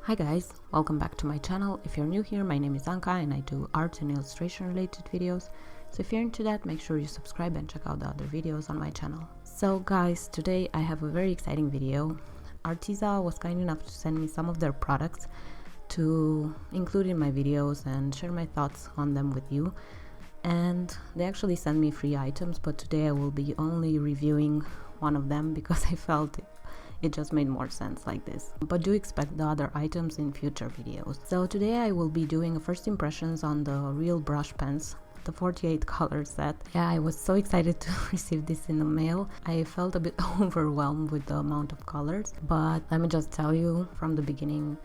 Hi guys, welcome back to my channel. If you're new here, my name is Anca and I do art and illustration related videos. So if you're into that, make sure you subscribe and check out the other videos on my channel. So guys, today I have a very exciting video. Arteza was kind enough to send me some of their products to include in my videos and share my thoughts on them with you. And they actually sent me free items, but today I will be only reviewing one of them because I felt it just made more sense like this. But do expect the other items in future videos. So today I will be doing a first impressions on the real brush pens, the 48 color set. Yeah, I was so excited to receive this in the mail. I felt a bit overwhelmed with the amount of colors, but let me just tell you from the beginning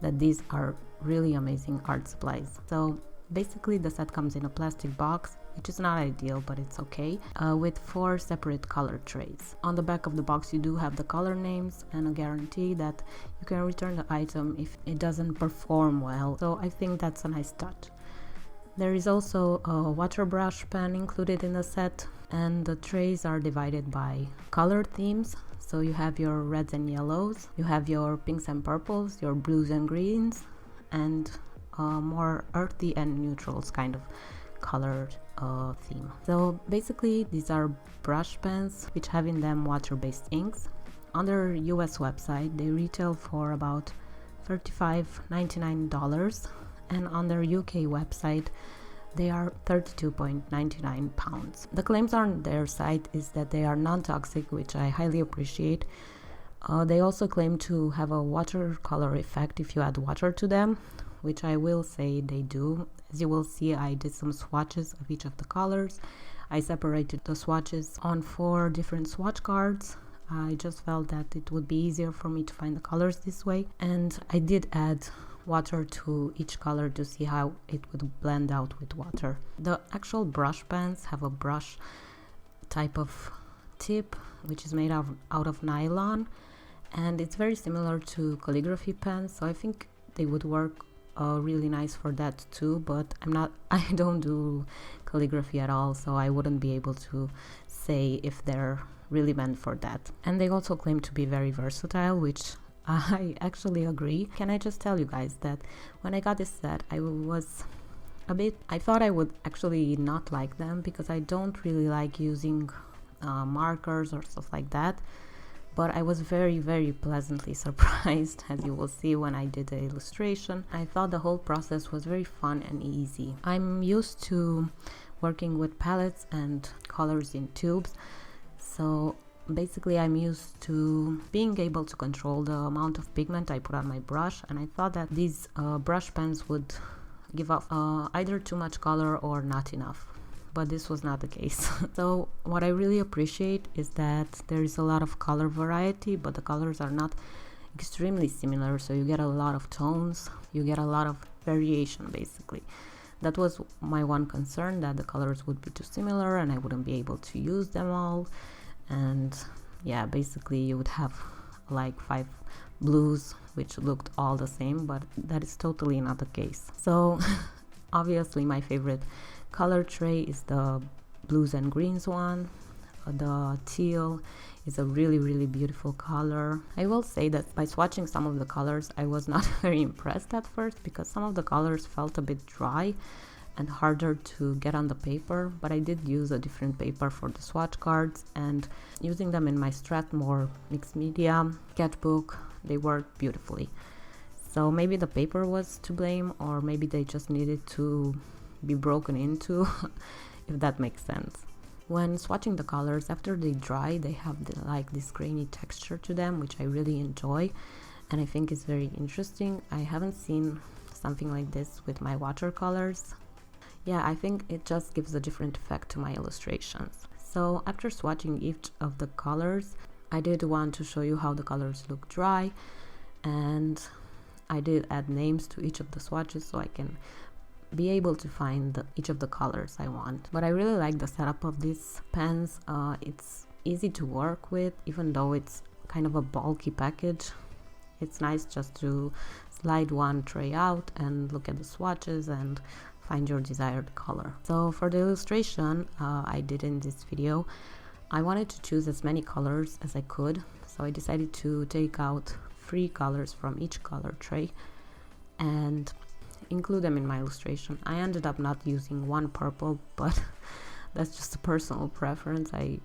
that these are really amazing art supplies. So basically the set comes in a plastic box, which is not ideal, but it's okay, with 4 separate color trays. On the back of the box you do have the color names and a guarantee that you can return the item if it doesn't perform well, so I think that's a nice touch. There is also a water brush pen included in the set, and the trays are divided by color themes. So you have your reds and yellows, you have your pinks and purples, your blues and greens, and more earthy and neutrals kind of colored theme. So basically these are brush pens which have in them water-based inks. On their US website they retail for about $35.99, and on their UK website they are £32.99. The claims on their site is that they are non-toxic, which I highly appreciate. They also claim to have a watercolor effect if you add water to them, which I will say they do. As you will see, I did some swatches of each of the colors. I separated the swatches on 4 different swatch cards. I just felt that it would be easier for me to find the colors this way, and I did add water to each color to see how it would blend out with water. The actual brush pens have a brush type of tip which is made out of nylon, and it's very similar to calligraphy pens, so I think they would work really nice for that too, but I don't do calligraphy at all, so I wouldn't be able to say if they're really meant for that. And they also claim to be very versatile, which I actually agree. Can I just tell you guys that when I got this set, I thought I would actually not like them because I don't really like using markers or stuff like that. But I was very, very pleasantly surprised, as you will see when I did the illustration. I thought the whole process was very fun and easy. I'm used to working with palettes and colors in tubes, so basically I'm used to being able to control the amount of pigment I put on my brush, and I thought that these brush pens would give off either too much color or not enough. But this was not the case. So what I really appreciate is that there is a lot of color variety, but the colors are not extremely similar, so you get a lot of tones, you get a lot of variation basically. That was my one concern, that the colors would be too similar and I wouldn't be able to use them all. And yeah, basically you would have like 5 blues which looked all the same, but that is totally not the case. So obviously my favorite color tray is the blues and greens one. The teal is a really, really beautiful color. I will say that by swatching some of the colors I was not very impressed at first because some of the colors felt a bit dry and harder to get on the paper, but I did use a different paper for the swatch cards, and using them in my Strathmore mixed media sketchbook, they worked beautifully. So maybe the paper was to blame, or maybe they just needed to be broken into, if that makes sense. When swatching the colors, after they dry, they have this grainy texture to them, which I really enjoy, and I think is very interesting. I haven't seen something like this with my watercolors. Yeah, I think it just gives a different effect to my illustrations. So after swatching each of the colors, I did want to show you how the colors look dry, and I did add names to each of the swatches so I can be able to find each of the colors I want. But I really like the setup of these pens. It's easy to work with, even though it's kind of a bulky package. It's nice just to slide one tray out and look at the swatches and find your desired color. So for the illustration I did in this video, I wanted to choose as many colors as I could, so I decided to take out 3 colors from each color tray and include them in my illustration. I ended up not using one purple, but that's just a personal preference. I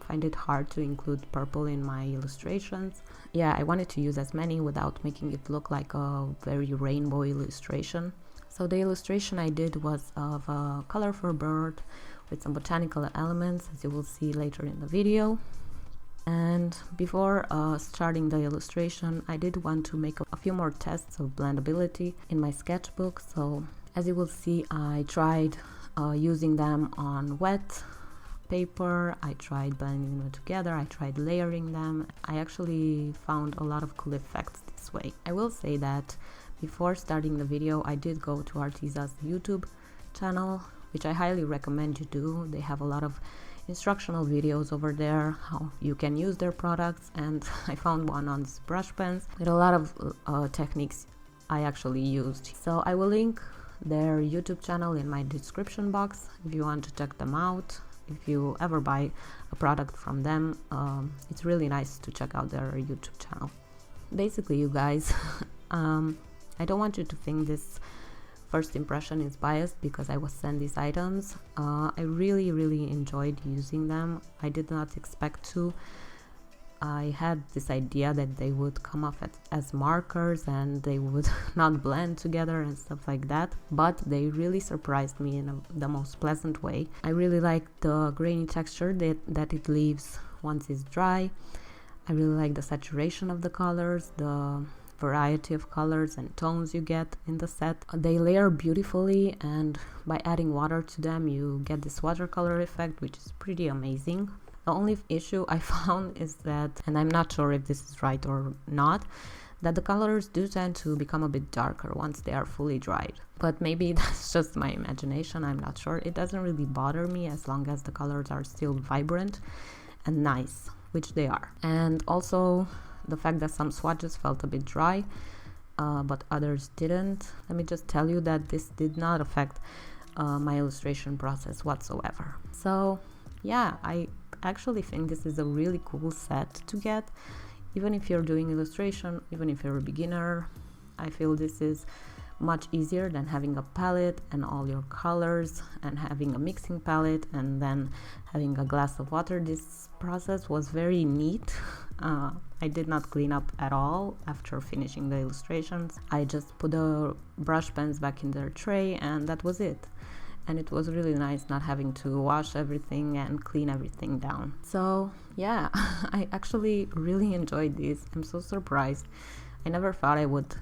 find it hard to include purple in my illustrations. Yeah, I wanted to use as many without making it look like a very rainbow illustration. So the illustration I did was of a colorful bird with some botanical elements, as you will see later in the video. And before starting the illustration, I did want to make a few more tests of blendability in my sketchbook. So as you will see, I tried using them on wet paper, I tried blending them together, I tried layering them. I actually found a lot of cool effects this way. I will say that before starting the video, I did go to Arteza's YouTube channel, which I highly recommend you do. They have a lot of instructional videos over there, how you can use their products, and I found one on these brush pens with a lot of techniques I actually used. So I will link their YouTube channel in my description box if you want to check them out. If you ever buy a product from them, it's really nice to check out their YouTube channel. Basically, you guys, I don't want you to think this first impression is biased because I was sent these items. I really enjoyed using them. I did not expect to. I had this idea that they would come off as markers and they would not blend together and stuff like that, but they really surprised me in the most pleasant way. I really like the grainy texture that it leaves once it's dry. I really like the saturation of the colors, the variety of colors and tones you get in the set. They layer beautifully, and by adding water to them you get this watercolor effect, which is pretty amazing. The only issue I found is that, and I'm not sure if this is right or not, that the colors do tend to become a bit darker once they are fully dried. But maybe that's just my imagination, I'm not sure. It doesn't really bother me as long as the colors are still vibrant and nice, which they are. And also the fact that some swatches felt a bit dry, but others didn't. Let me just tell you that this did not affect my illustration process whatsoever. So yeah, I actually think this is a really cool set to get. Even if you're doing illustration, even if you're a beginner, I feel this is much easier than having a palette and all your colors and having a mixing palette and then having a glass of water. This process was very neat. I did not clean up at all after finishing the illustrations. I just put the brush pens back in their tray and that was it. And it was really nice not having to wash everything and clean everything down. So yeah, I actually really enjoyed this. I'm so surprised. I never thought I would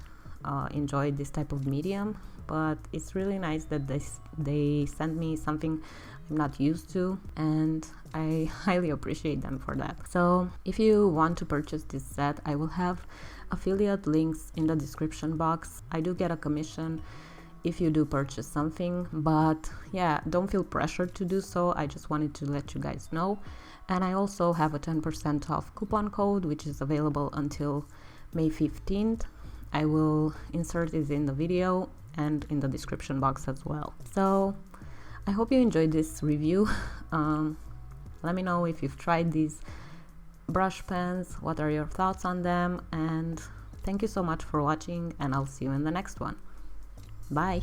enjoy this type of medium, but it's really nice that they sent me something I'm not used to, and I highly appreciate them for that. So if you want to purchase this set, I will have affiliate links in the description box. I do get a commission if you do purchase something, but yeah, don't feel pressured to do so. I just wanted to let you guys know. And I also have a 10% off coupon code, which is available until May 15th. I will insert it in the video and in the description box as well. So I hope you enjoyed this review. Let me know if you've tried these brush pens, what are your thoughts on them, and thank you so much for watching, and I'll see you in the next one. Bye.